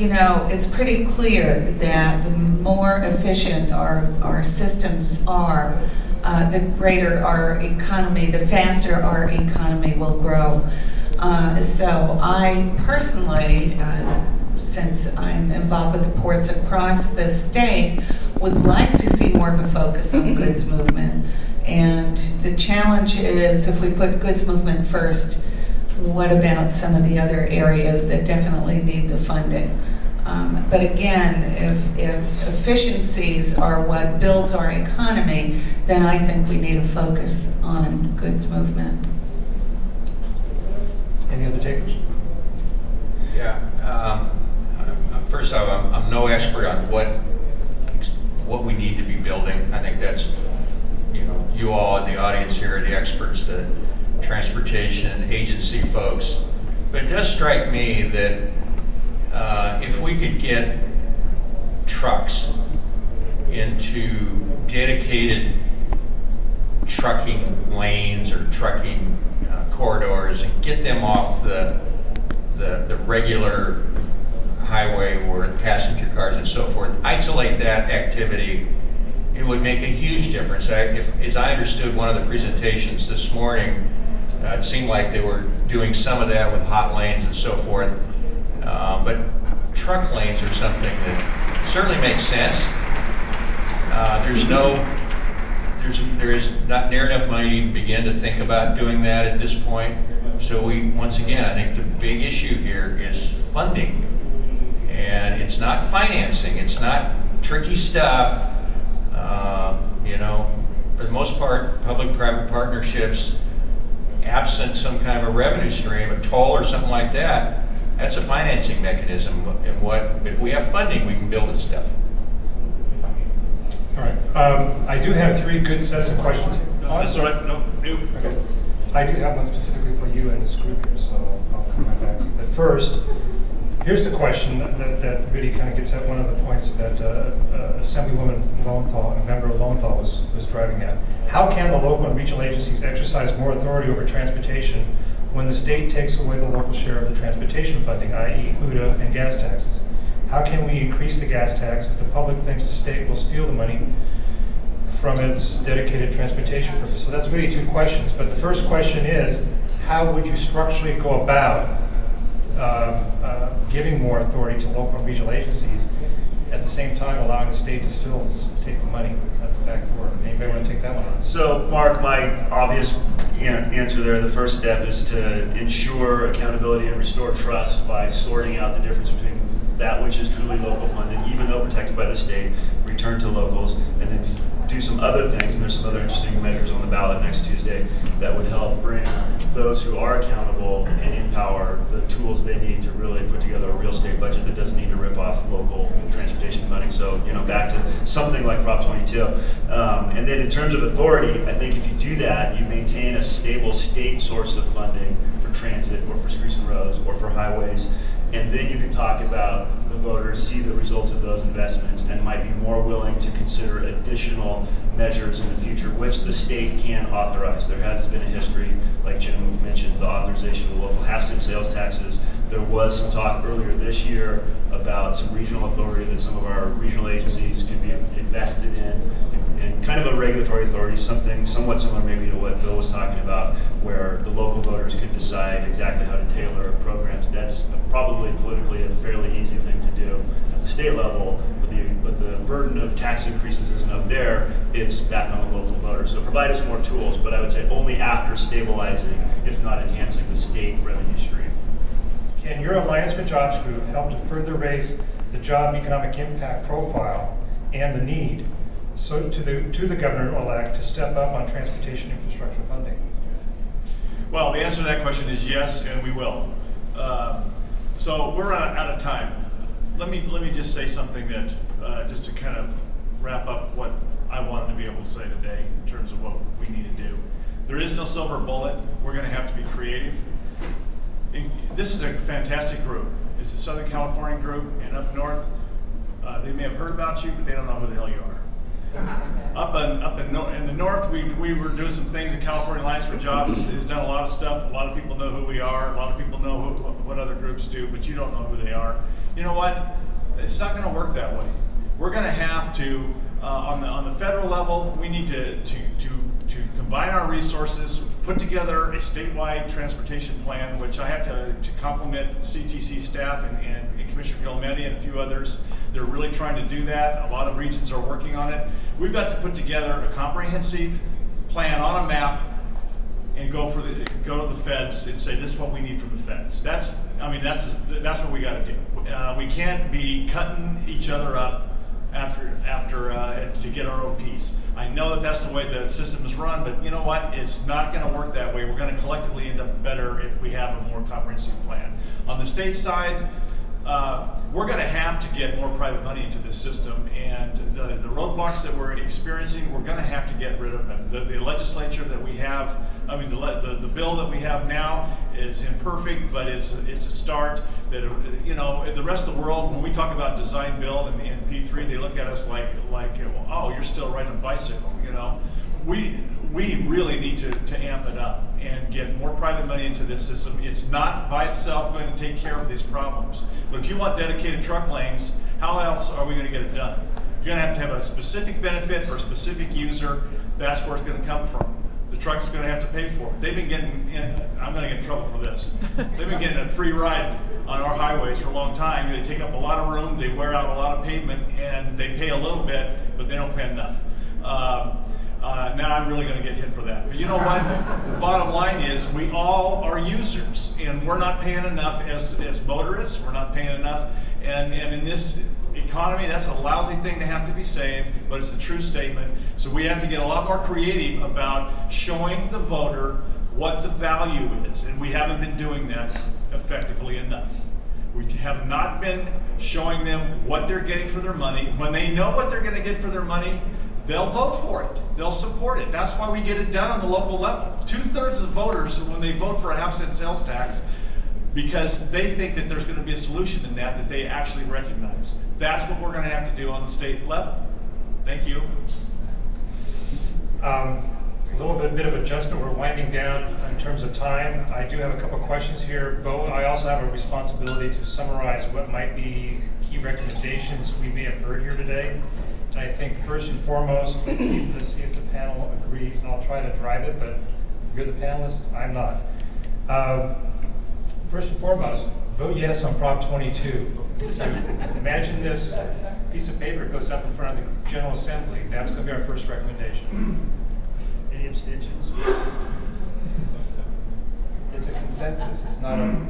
you know, it's pretty clear that the more efficient our systems are, the greater our economy, the faster our economy will grow. So I personally, since I'm involved with the ports across the state, would like to see more of a focus on goods movement. And the challenge is, if we put goods movement first, what about some of the other areas that definitely need the funding? But again, if efficiencies are what builds our economy, then I think we need to focus on goods movement. Any other takers? Yeah. First off, I'm no expert on what we need to be building. I think that's, you know, you all in the audience here are the experts, the transportation agency folks. But it does strike me that if we could get trucks into dedicated trucking lanes or trucking corridors and get them off the regular highway where passenger cars and so forth, isolate that activity, it would make a huge difference. As I understood one of the presentations this morning, it seemed like they were doing some of that with hot lanes and so forth. But truck lanes are something that certainly makes sense. There is not near enough money to even begin to think about doing that at this point. So once again, I think the big issue here is funding. And it's not financing, it's not tricky stuff. You know, for the most part, public-private partnerships, absent some kind of a revenue stream, a toll or something like that, that's a financing mechanism. And if we have funding, we can build this stuff. All right. I do have three good sets of questions. No, that's all right. No, you. Okay. I do have one specifically for you and this group here, so I'll come right back to you. But first, here's the question that really kind of gets at one of the points that Assemblywoman Lowenthal, a member of Lowenthal, was driving at. How can the local and regional agencies exercise more authority over transportation when the state takes away the local share of the transportation funding, i.e. UDA and gas taxes? How can we increase the gas tax if the public thinks the state will steal the money from its dedicated transportation purpose? So that's really two questions. But the first question is, how would you structurally go about giving more authority to local and regional agencies, at the same time allowing the state to still take the money back to work? Anybody want to take that one on? So, Mark, my obvious answer there, the first step is to ensure accountability and restore trust by sorting out the difference between that which is truly local funded, even though protected by the state, return to locals, and then do some other things, and there's some other interesting measures on the ballot next Tuesday that would help bring those who are accountable and empower the tools they need to really put together a real state budget that doesn't need to rip off local transportation funding. So, you know, back to something like Prop 22. And then in terms of authority, I think if you do that, you maintain a stable state source of funding for transit or for streets and roads or for highways. And then you can talk about the voters, see the results of those investments, and might be more willing to consider additional measures in the future, which the state can authorize. There has been a history, like Jim mentioned, the authorization of the local half-cent sales taxes. There was some talk earlier this year about some regional authority that some of our regional agencies could be invested in, and kind of a regulatory authority, something somewhat similar maybe to what Bill was talking about, where the local voters could decide exactly how to tailor programs. That's probably politically a fairly easy thing to do at the state level, but the burden of tax increases isn't up there, it's back on the local voters. So provide us more tools, but I would say only after stabilizing, if not enhancing, the state revenue stream. Can your Alliance for Jobs group help to further raise the job economic impact profile and the need to the governor-elect to step up on transportation infrastructure funding? Well, the answer to that question is yes, and we will. So we're out of time. Let me just say something that just to kind of wrap up what I wanted to be able to say today in terms of what we need to do. There is no silver bullet. We're going to have to be creative. This is a fantastic group. It's a Southern California group, and up north, they may have heard about you, but they don't know who the hell you are. In the north, we were doing some things. The California Alliance for Jobs has done a lot of stuff. A lot of people know who we are. A lot of people know what other groups do, but you don't know who they are. You know what? It's not going to work that way. We're going to have to, on the federal level, we need to combine our resources, put together a statewide transportation plan, which I have to compliment CTC staff and Commissioner Guillemette and a few others. They're really trying to do that. A lot of regions are working on it. We've got to put together a comprehensive plan on a map and go to the feds and say this is what we need from the feds. That's what we got to do. We can't be cutting each other up after to get our own piece. I know that that's the way the system is run, but you know what? It's not going to work that way. We're going to collectively end up better if we have a more comprehensive plan. On the state side, we're going to have to get more private money into this system, and the roadblocks that we're experiencing, we're going to have to get rid of them. The legislature that we have, the bill that we have now is imperfect, but it's a start. That, you know, the rest of the world, when we talk about design build and P3, they look at us like oh, you're still riding a bicycle. You know, we really need to amp it up and get more private money into this system. It's not by itself going to take care of these problems. But if you want dedicated truck lanes, how else are we going to get it done? You're going to have a specific benefit for a specific user. That's where it's going to come from. The truck's going to have to pay for it. They've been getting, I'm going to get in trouble for this. They've been getting a free ride on our highways for a long time. They take up a lot of room, they wear out a lot of pavement, and they pay a little bit, but they don't pay enough. Now I'm really going to get hit for that. But you know what? The bottom line is we all are users, and we're not paying enough as motorists. We're not paying enough. And in this economy, that's a lousy thing to have to be saying, but it's a true statement. So we have to get a lot more creative about showing the voter what the value is, and we haven't been doing that effectively enough. We have not been showing them what they're getting for their money. When they know what they're going to get for their money, they'll vote for it. They'll support it. That's why we get it done on the local level. 2/3 of the voters, when they vote for a half-cent sales tax, because they think that there's going to be a solution in that they actually recognize. That's what we're going to have to do on the state level. Thank you. A little bit of adjustment. We're winding down in terms of time. I do have a couple questions here. Bo, I also have a responsibility to summarize what might be key recommendations we may have heard here today. And I think first and foremost, let's see if the panel agrees, and I'll try to drive it, but you're the panelist, I'm not. First and foremost, vote yes on Prop 22. So imagine this piece of paper goes up in front of the General Assembly. That's going to be our first recommendation. Any abstentions? It's a consensus. It's not a,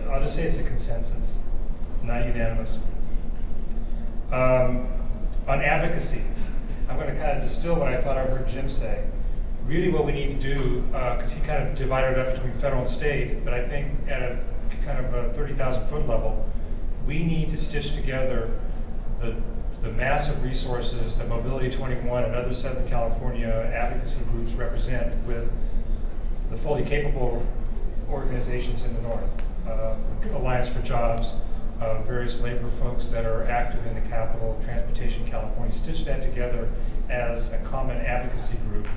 I'll just say it's a consensus, not unanimous. On advocacy, I'm going to kind of distill what I thought I heard Jim say. Really what we need to do, because he kind of divided it up between federal and state, but I think at a kind of a 30,000 foot level, we need to stitch together the massive resources that Mobility 21 and other Southern California advocacy groups represent with the fully capable organizations in the north, Alliance for Jobs, various labor folks that are active in the capital, Transportation California, stitch that together as a common advocacy group.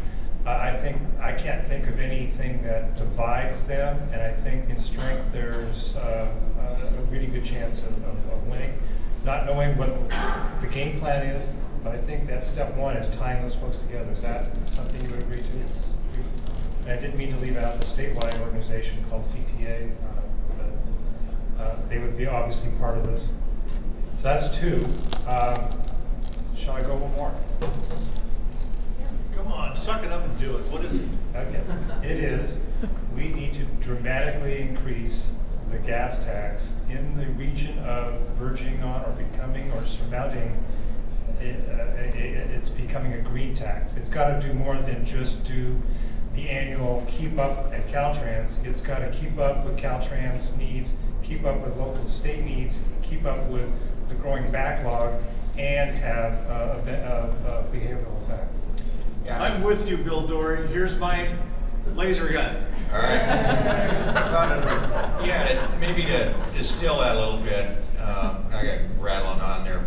I can't think of anything that divides them, and I think in strength there's a really good chance of winning. Not knowing what the game plan is, but I think that step one is tying those folks together. Is that something you would agree to? And I didn't mean to leave out the statewide organization called CTA, but they would be obviously part of this. So that's two. Shall I go one more? Come on, suck it up and do it. What is it? Okay. It is, we need to dramatically increase the gas tax in the region of verging on or becoming or surmounting, it's becoming a green tax. It's got to do more than just do the annual keep up at Caltrans. It's got to keep up with Caltrans needs, keep up with local state needs, keep up with the growing backlog, and have a behavioral effect. Yeah. I'm with you, Bill Dory. Here's my laser gun. All right. Yeah, maybe to distill that a little bit, I got rattling on there,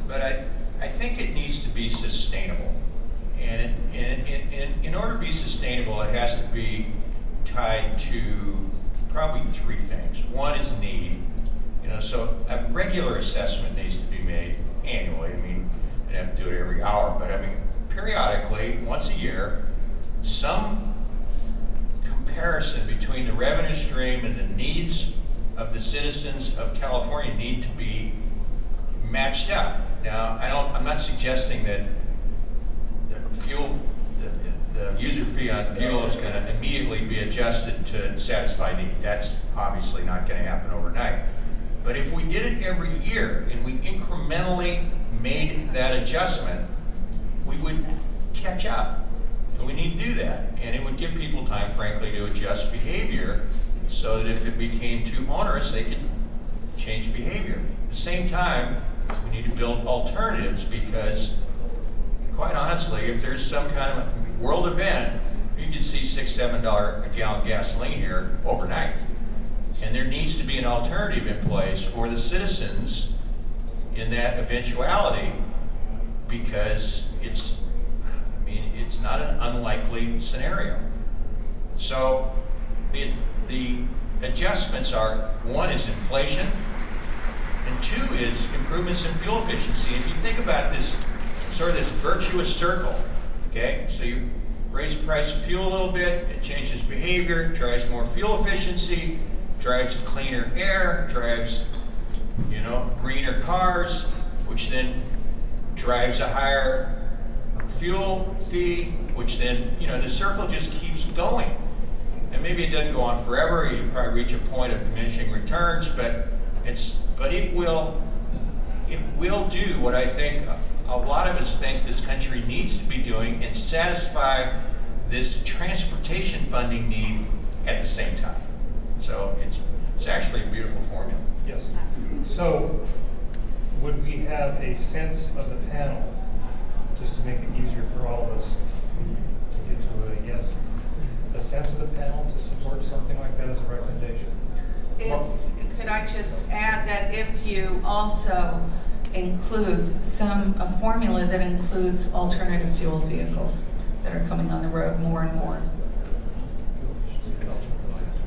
but I think it needs to be sustainable. And in order to be sustainable, it has to be tied to probably three things. One is need. So a regular assessment needs to be made annually. I mean, you don't have to do it every hour, but I mean, periodically, once a year, some comparison between the revenue stream and the needs of the citizens of California need to be matched up. Now, I'm not suggesting that the user fee on fuel is going to immediately be adjusted to satisfy need. That's obviously not going to happen overnight. But if we did it every year and we incrementally made that adjustment, we would catch up. And we need to do that. And it would give people time, frankly, to adjust behavior so that if it became too onerous, they could change behavior. At the same time, we need to build alternatives because, quite honestly, if there's some kind of world event, you can see $6, $7 a gallon gasoline here overnight. And there needs to be an alternative in place for the citizens in that eventuality because it's not an unlikely scenario. So the adjustments are, one is inflation, and two is improvements in fuel efficiency. If you think about this, sort of this virtuous circle, okay? So you raise the price of fuel a little bit, it changes behavior, drives more fuel efficiency, drives cleaner air, drives, greener cars, which then drives a higher fuel fee, which then, the circle just keeps going. And maybe it doesn't go on forever, you probably reach a point of diminishing returns, but it will do what I think a lot of us think this country needs to be doing and satisfy this transportation funding need at the same time. So it's actually a beautiful formula. Yes. So would we have a sense of the panel, just to make it easier for all of us to get to a yes, a sense of the panel to support something like that as a recommendation? Could I just add that if you also include a formula that includes alternative fuel vehicles that are coming on the road more and more.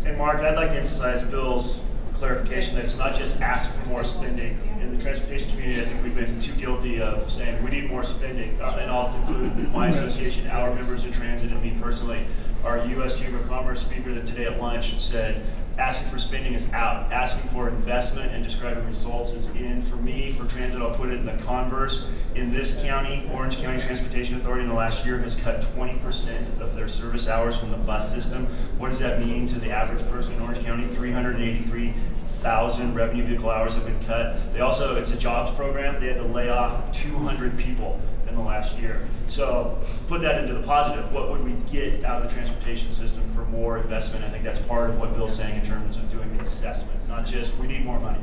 And Mark, I'd like to emphasize Bill's clarification that it's not just ask for more spending. In the transportation community, I think we've been too guilty of saying we need more spending. And I'll include my association, our members in transit, and me personally. Our U.S. Chamber of Commerce speaker that today at lunch said, asking for spending is out. Asking for investment and describing results is in. For me, for transit, I'll put it in the converse. In this county, Orange County Transportation Authority in the last year has cut 20% of their service hours from the bus system. What does that mean to the average person in Orange County? 383,000 revenue vehicle hours have been cut. It's a jobs program. They had to lay off 200 people in the last year. So put that into the positive. What would we get out of the transportation system for more investment? I think that's part of what Bill's saying in terms of doing the assessment, not just we need more money.